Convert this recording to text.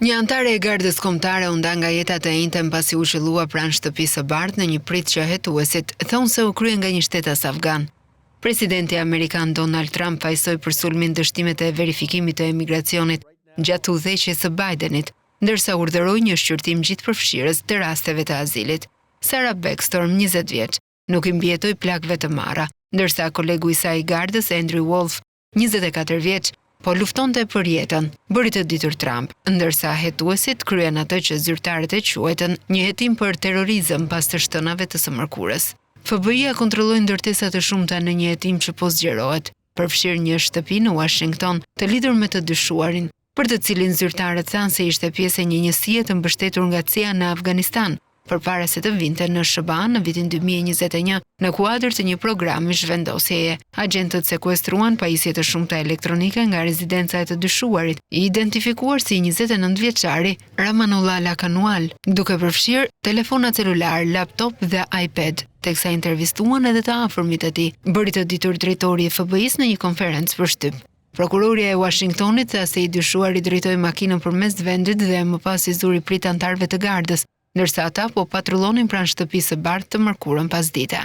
Një antare e gardës kombëtare u nda nga jeta të njëjtën pasi u shëllua pranë shtëpisë së bardhë në një prit që hetuesit thonë se u krye nga një shtetas afgan. Presidenti amerikan Donald Trump fajsoi për sulmin dështimet e verifikimit të emigracionit gjatë udhëheqjes së Bidenit, ndërsa urdhëroi një shqyrtim gjithëpërfshirës të rasteve të azilit. Sarah Beckstorm, 20 vjeç, nuk i mbijetoi plakëve të marra, ndërsa kolegu i saj i gardës Andrew Wolf, 24 vjeç, po luftonte për jetën, bëri të ditur Trump, ndërsa hetuesit kryen atë që zyrtarët e quajtën një hetim për terrorizëm pas të shtënave të së mërkurës. FBI-a kontrolloi ndërtesa të shumta në një hetim që po zgjerohet, përfshir një shtëpi në Washington të lidhur me të dyshuarin, për të cilin zyrtarët thanë se ishte pjesë e një njësie të mbështetur nga CIA në Afganistan, përpara se të vinte në SBA në vitin 2021 në kuadër të një programi zhvendosjeje. Agentët sekuestruan pajisje të shumta elektronike nga rezidenca e të dyshuarit, i identifikuar si 29 vjeçari Ramanullah Lakanual, duke përfshirë telefona celular, laptop dhe iPad, teksa intervistuan edhe të afërmit e tij, bëri të ditur drejtori i FBI-s në një konferencë për shtyp. Prokuroria e Washingtonit tha se i dyshuari drejtoi makinën përmes vendit dhe më pas i zuri prit antarëve të gardës, ndërsa ata po patrullonin pranë shtëpisë së bardhë të mërkurën pasdite.